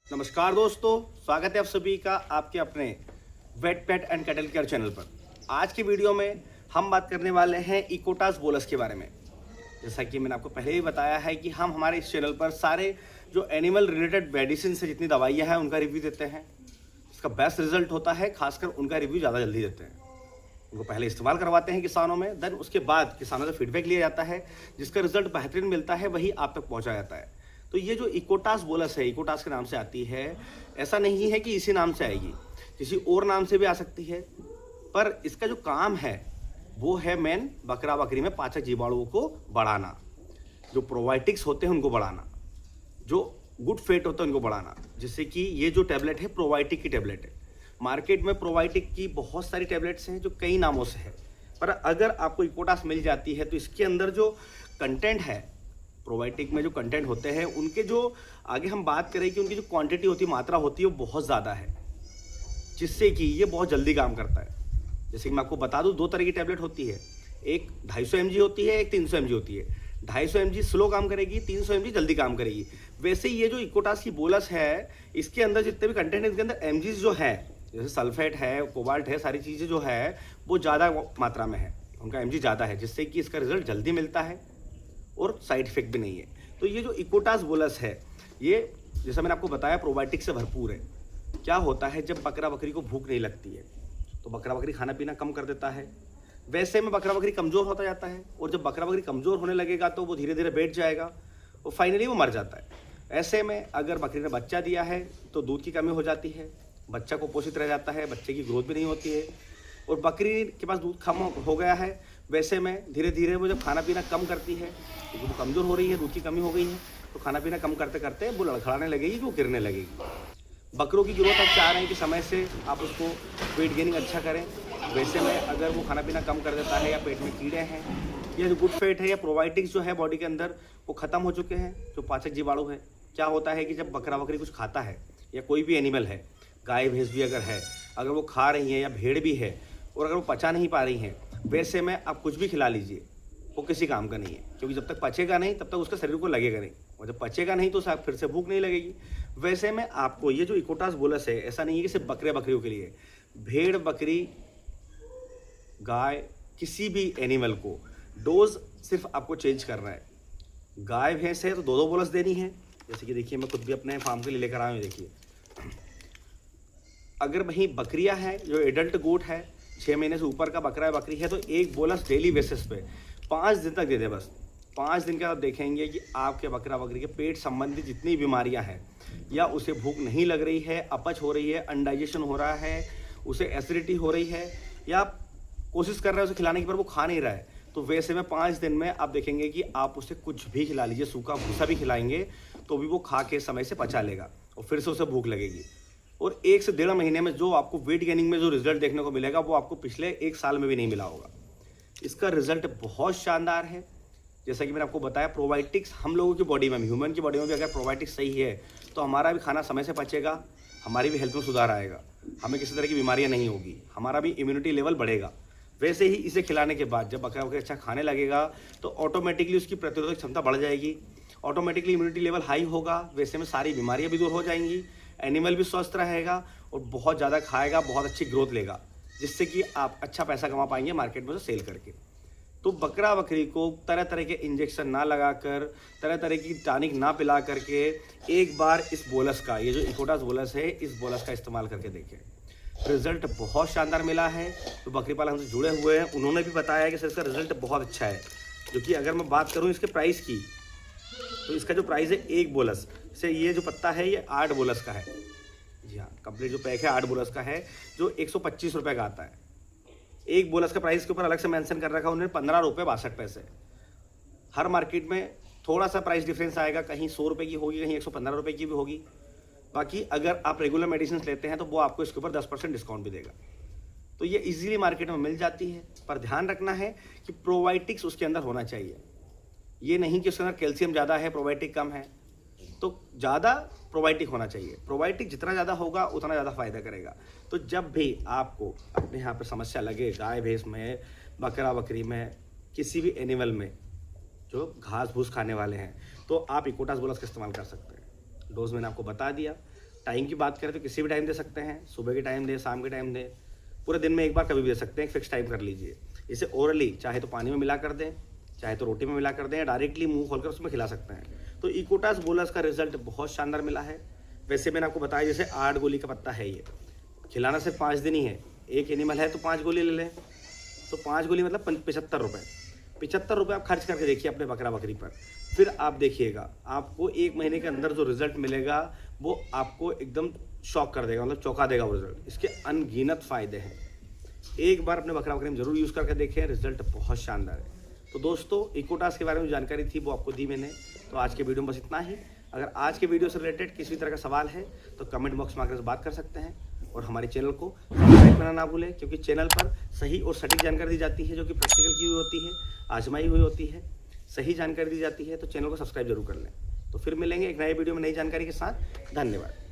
नमस्कार दोस्तों, स्वागत है आप सभी का आपके अपने vet pet and cattle care channel पर। आज की वीडियो में हम बात करने वाले हैं इकोटास बोलस के बारे में। जैसा कि मैंने आपको पहले ही बताया है कि हम हमारे इस चैनल पर सारे जो एनिमल रिलेटेड मेडिसिन से जितनी दवाइयाँ हैं उनका रिव्यू देते हैं। इसका बेस्ट रिजल्ट होता है, खासकर उनका रिव्यू ज़्यादा जल्दी देते हैं। उनको पहले इस्तेमाल करवाते हैं किसानों में, देन उसके बाद किसानों से फीडबैक लिया जाता है, जिसका रिजल्ट बेहतरीन मिलता है वही आप तक पहुँचाया जाता है। तो ये जो इकोटास बोलस है, इकोटास के नाम से आती है, ऐसा नहीं है कि इसी नाम से आएगी, किसी और नाम से भी आ सकती है। पर इसका जो काम है वो है मेन बकरा बकरी में पाचक जीवाणुओं को बढ़ाना, जो प्रोबायोटिक्स होते हैं उनको बढ़ाना, जो गुड फैट होता है उनको बढ़ाना। जिससे कि ये जो टैबलेट है प्रोबायोटिक की टैबलेट है। मार्केट में प्रोबायोटिक की बहुत सारी टैबलेट्स हैं जो कई नामों से है, पर अगर आपको इकोटास मिल जाती है तो इसके अंदर जो कंटेंट है, प्रोबायोटिक में जो कंटेंट होते हैं उनके जो आगे हम बात करें कि उनकी जो क्वांटिटी होती है, मात्रा होती है, वो बहुत ज़्यादा है, जिससे कि ये बहुत जल्दी काम करता है। जैसे कि मैं आपको बता दूं, दो तरह की टैबलेट होती है, एक 250 mg होती है, एक 300 mg होती है। 250 mg स्लो काम करेगी, 300 mg जल्दी काम करेगी। वैसे ही ये जो इकोटास की बोलस है, इसके अंदर जितने भी कंटेंट है, इसके अंदर एमजीज जो है, जैसे सल्फेट है, कोबाल्ट है, सारी चीज़ें जो है वो ज़्यादा मात्रा में है, उनका एमजी ज़्यादा है, जिससे कि इसका रिजल्ट जल्दी मिलता है और साइड इफेक्ट भी नहीं है। तो ये जो इकोटास बोलस है, ये जैसा मैंने आपको बताया प्रोबायोटिक से भरपूर है। क्या होता है, जब बकरा बकरी को भूख नहीं लगती है तो बकरा बकरी खाना पीना कम कर देता है। वैसे में बकरा बकरी कमज़ोर होता जाता है, और जब बकरा बकरी कमज़ोर होने लगेगा तो वो धीरे धीरे बैठ जाएगा और फाइनली वो मर जाता है। ऐसे में अगर बकरी ने बच्चा दिया है तो दूध की कमी हो जाती है, बच्चा कुपोषित रह जाता है, बच्चे की ग्रोथ भी नहीं होती है, और बकरी के पास दूध कम हो गया है। वैसे में धीरे धीरे वो जब खाना पीना कम करती है, क्योंकि वो कमज़ोर हो रही है, दूध की कमी हो गई है, तो खाना पीना कम करते करते वो लड़खड़ाने लगेगी, वो गिरने लगेगी। बकरों की ग्रोथ आप चाह रहे हैं कि समय से आप उसको वेट गेनिंग अच्छा करें। वैसे में अगर वो खाना पीना कम कर देता है, या पेट में कीड़े हैं, या जो गुड फैट है, या प्रोबायोटिक्स जो है बॉडी के अंदर वो ख़त्म हो चुके हैं, जो पाचक जीवाणु है। क्या होता है कि जब बकरा बकरी कुछ खाता है, या कोई भी एनिमल है, गाय भैंस भी अगर है, अगर वो खा रही है, या भेड़ भी है, और अगर वो पचा नहीं पा रही हैं, वैसे में आप कुछ भी खिला लीजिए, वो किसी काम का नहीं है। क्योंकि जब तक पचेगा नहीं तब तक उसका शरीर को लगेगा नहीं, और जब पचेगा नहीं तो फिर से भूख नहीं लगेगी। वैसे में आपको ये जो इकोटास बोलस है, ऐसा नहीं है कि सिर्फ बकरे बकरियों के लिए, भेड़ बकरी गाय किसी भी एनिमल को डोज सिर्फ आपको चेंज करना है। गाय भैंस है तो दो बोलस देनी है। जैसे कि देखिए, मैं खुद भी अपने फार्म के लिए लेकर आया हूँ। देखिए, अगर वहीं बकरियां हैं, जो एडल्ट गोट है, 6 महीने से ऊपर का बकरा है बकरी है, तो एक बोलस डेली बेसिस पे 5 दिन तक दे दे बस। 5 दिन के बाद देखेंगे कि आपके बकरा बकरी के पेट संबंधी जितनी बीमारियां हैं, या उसे भूख नहीं लग रही है, अपच हो रही है, अनडाइजेशन हो रहा है, उसे एसिडिटी हो रही है, या आप कोशिश कर रहे हैं उसे खिलाने की पर वो खा नहीं रहा है, तो वैसे में 5 दिन में आप देखेंगे कि आप उसे कुछ भी खिला लीजिए, सूखा भूसा भी खिलाएंगे तो भी वो खा के समय से पचा लेगा, और फिर से उसे भूख लगेगी। और 1 से 1.5 महीने में जो आपको वेट गेनिंग में जो रिजल्ट देखने को मिलेगा, वो आपको पिछले 1 साल में भी नहीं मिला होगा। इसका रिजल्ट बहुत शानदार है। जैसा कि मैंने आपको बताया, प्रोबायोटिक्स हम लोगों की बॉडी में भी, ह्यूमन की बॉडी में भी अगर प्रोबायोटिक्स सही है तो हमारा भी खाना समय से पचेगा, हमारी भी हेल्थ में सुधार आएगा, हमें किसी तरह की बीमारियां नहीं होगी, हमारा भी इम्यूनिटी लेवल बढ़ेगा। वैसे ही इसे खिलाने के बाद जब बकरा बकरी अच्छा खाने लगेगा तो ऑटोमेटिकली उसकी प्रतिरोधक क्षमता बढ़ जाएगी, ऑटोमेटिकली इम्यूनिटी लेवल हाई होगा। वैसे में सारी बीमारियां भी दूर हो जाएंगी, एनिमल भी स्वस्थ रहेगा, और बहुत ज़्यादा खाएगा, बहुत अच्छी ग्रोथ लेगा, जिससे कि आप अच्छा पैसा कमा पाएंगे मार्केट में से सेल करके। तो बकरा बकरी को तरह तरह के इंजेक्शन ना लगाकर, तरह तरह की टॉनिक ना पिला करके, एक बार इस बोलस का, ये जो इकोटास बोलस है, इस बोलस का इस्तेमाल करके देखें। रिजल्ट बहुत शानदार मिला है। तो बकरी पालन हमसे जुड़े हुए हैं, उन्होंने भी बताया कि सर इसका रिजल्ट बहुत अच्छा है। क्योंकि अगर मैं बात करूँ इसके प्राइस की, तो इसका जो प्राइस है एक बोलस से, ये जो पत्ता है ये 8 बोलस का है। जी हाँ, कंप्लीट जो पैक है 8 बोलस का है, जो 125 रुपये का आता है। एक बोलस का प्राइस के ऊपर अलग से मेंशन कर रखा उन्होंने, 15 रुपये 62 पैसे। हर मार्केट में थोड़ा सा प्राइस डिफरेंस आएगा, कहीं 100 रुपये की होगी, कहीं 115 रुपये की भी होगी। बाकी अगर आप रेगुलर मेडिसिन लेते हैं तो वो आपको इसके ऊपर 10% डिस्काउंट भी देगा। तो ये इजीली मार्केट में मिल जाती है, पर ध्यान रखना है कि प्रोबायोटिक्स उसके अंदर होना चाहिए। ये नहीं कि उसके अंदर कैल्शियम ज़्यादा है, प्रोबायोटिक कम है, तो ज़्यादा प्रोबायोटिक होना चाहिए। प्रोबायोटिक जितना ज़्यादा होगा उतना ज़्यादा फायदा करेगा। तो जब भी आपको अपने यहाँ पर समस्या लगे, गाय भैंस में, बकरा बकरी में, किसी भी एनिमल में जो घास भूस खाने वाले हैं, तो आप इकोटास बोलस का इस्तेमाल कर सकते हैं। डोज मैंने आपको बता दिया। टाइम की बात करें तो किसी भी टाइम दे सकते हैं, सुबह के टाइम दे, शाम के टाइम दे, पूरे दिन में एक बार कभी भी दे सकते हैं, एक फिक्स टाइम कर लीजिए। इसे ओरली चाहे तो पानी में मिला कर दें, चाहे तो रोटी में मिला कर दें, या डायरेक्टली मुंह खोलकर उसमें खिला सकते हैं। तो इकोटास बोलस का रिजल्ट बहुत शानदार मिला है। वैसे मैंने आपको बताया जैसे 8 गोली का पत्ता है, ये खिलाना सिर्फ 5 दिन ही है। एक एनिमल है तो 5 गोली ले लें, तो 5 गोली मतलब 75 रुपये। 75 रुपये आप खर्च करके देखिए अपने बकरा बकरी पर, फिर आप देखिएगा आपको 1 महीने के अंदर जो रिजल्ट मिलेगा वो आपको एकदम शॉक कर देगा, मतलब चौंका देगा वो रिजल्ट। इसके अनगिनत फ़ायदे हैं, एक बार अपने बकरा बकरी में जरूर यूज़ करके देखें, रिजल्ट बहुत शानदार है। तो दोस्तों इकोटास के बारे में जानकारी थी वो आपको दी मैंने। तो आज के वीडियो में बस इतना ही। अगर आज के वीडियो से रिलेटेड किसी तरह का सवाल है तो कमेंट बॉक्स में आकर बात कर सकते हैं, और हमारे चैनल को सब्सक्राइब करना ना भूलें, क्योंकि चैनल पर सही और सटीक जानकारी दी जाती है, जो कि प्रैक्टिकल की हुई होती है, आजमाई हुई होती है, सही जानकारी दी जाती है। तो चैनल को सब्सक्राइब जरूर कर लें। तो फिर मिलेंगे एक नए वीडियो में नई जानकारी के साथ। धन्यवाद।